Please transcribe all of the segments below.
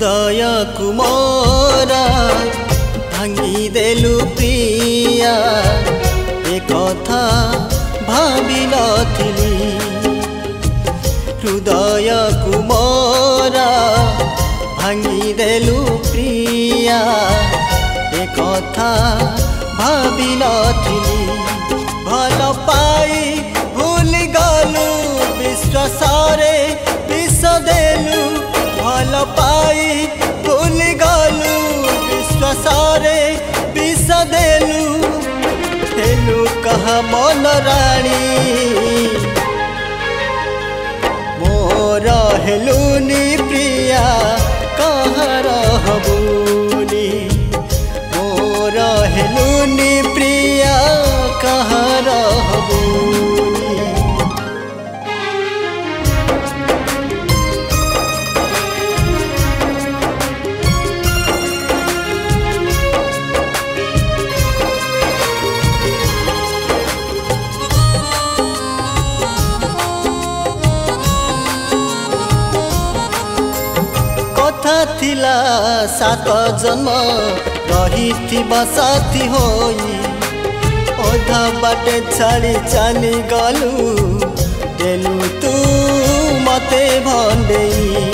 हृदय कुमारा भांगी देलु प्रिया एक कथा भावी नथिली हृदय कुमारा भांगी देलु प्रिया एक कथा भावी नथिली भल पाई भूल गलु विश्वास रे विष देलु भल पाई भूल गलु विश्वास रे विष देलु हेलु कहा मन राणी मोर हेलुनी प्रिया कहाँ रहबुनी मोर हेलुनी प्रिया कहाँ रहबुनी थिला सात जन्म रही साथी होई अधा बाटे छाड़ी चली गलु देलु तू मते भंडेई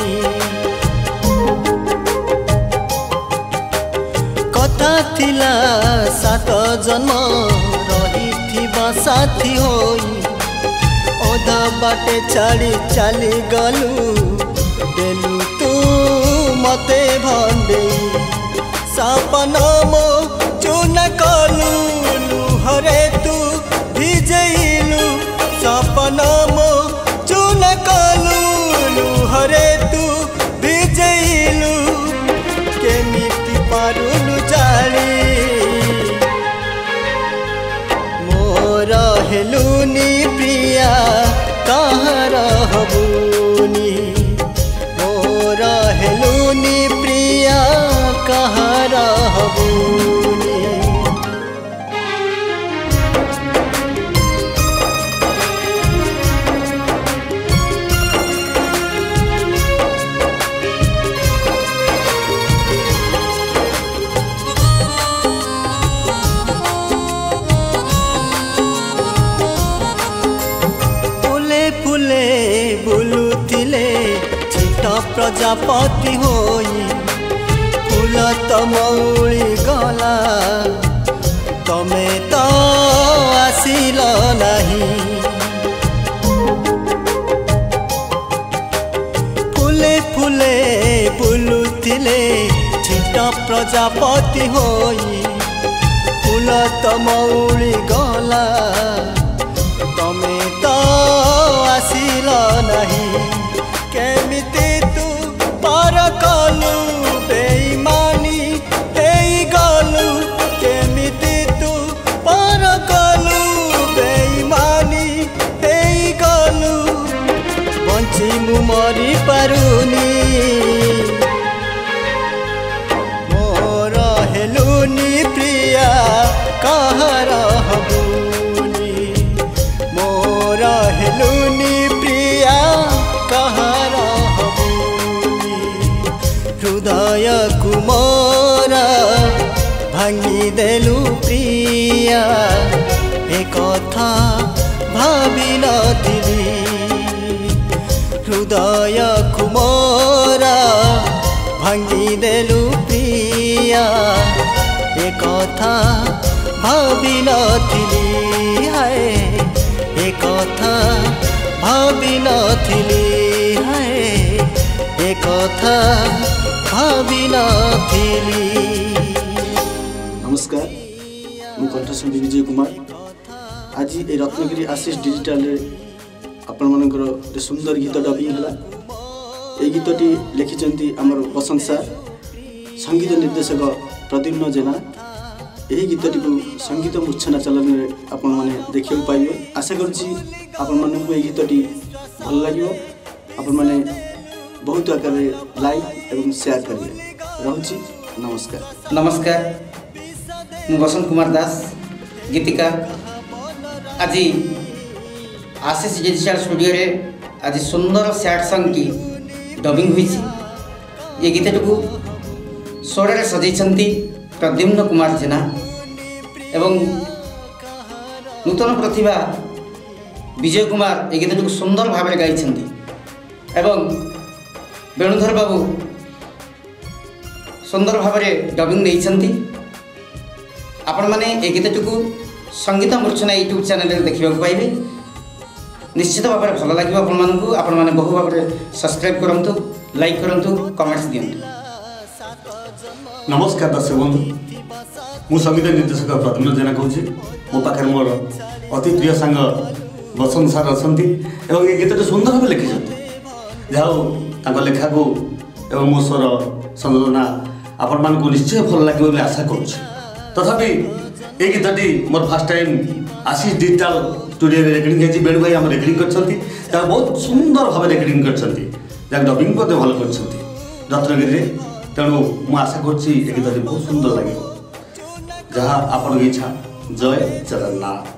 कथा थिला सात जन्म रही साथी होई अधा बाटे छाड़ी चली गलु देलु तू मते भंडे सपना मो चुन कलु लुहरे तू भिजैलु सपना मो चुन कलु लुहरे तू भिजैलु केमिति पारुलु जानी मोर हेलुनी प्रिया कहाँ रहबुनी मोर हेलुनी प्रिया कहाँ रहबुनी फुले फुले बुलुथिले प्रजापति होई फूल तो मौली गला तमे तो आसिल नहीं फुले फुले बुलुथिले छिट प्रजापति होई फूल तो मौली गला तमे तो आसिल नहीं केमिति तू पार कलु बेईमानी हेई गलु केमिति तू पार कलु बेईमानी हेई गलु बंची मु मरी पारुनी मोर हेलुनी प्रिया कहाँ रहबुनी मोर हेलुनी प्रिया कहाँ हृदय कुमारा भांगी देलु प्रिया एक कथा भावी नथिली हृदय कुमारा भांगी देलु प्रिया एक कथा भावी नथिली हाय एक कथा भावी नथिली हाय एक कथा भावी नथिली। नमस्कार मु कंठशिल्पी विजय कुमार आज ए रत्नगिरी आशीष डिजिटल आपण मानकर सुंदर गीत डबिंग है ये गीतटी लिखिं आमर बसंत सार संगीत निर्देशक प्रद्युम्न जेना यही गीतटी को संगीत मूर्छना चलन में आपण मैंने देखा पाइबे आशा करुच्ची आपण मानक ये गीतटी भल लगे आपण मैंने बहुत आकार लाइक एवं शेयर करिए रहुची नमस्कार। नमस्कार मु बसंत कुमार दास गीतिकार आज आशीष डिजिटल स्टूडियो रे आज सुंदर सैड सॉन्ग की डबिंग हुई ये गीतटी को स्वरे सजाई प्रद्युम्न कुमार जेना एवं नूतन प्रतिभा विजय कुमार ये गीतटी को सुंदर भाव में गाई एवं वेणुधर बाबू सुंदर भाव में डबिंग नहीं। आपण मैंने ये गीतटी को संगीत मूर्छना यूट्यूब चैनल देखा पाइबे। निश्चित भाव में भल लगे आपण मैंने बहु भाव में सब्सक्राइब करूँ, लाइक करूँ, कमेंट्स दिंतु। नमस्कार दर्शक बंधु, मु संगीत निर्देशक प्रद्युम्न जेना कहूँ। मो पाखे मोर अति प्रिय सांग बसंत सार अच्छा और ये गीत सुंदर भाव लिखिं जहाँ लेखा को एवं मो स्वर संयोजना आपण मान निश्चय भल लगे आशा करुँच। तथापि ये गीतटी मोर फास्ट टाइम आशीष डिजिटाल स्टूडियो रेकर्डिंग है। बेणु भाई आम रेकर्डिंग कर बहुत सुंदर भाव रेकर्डिंग कर डबिंग भल कर रत्नगिरी। तेणु मु आशा करुँच ये गीतटी बहुत सुंदर लगे जहाँ आपण इच्छा। जय जगन्नाथ।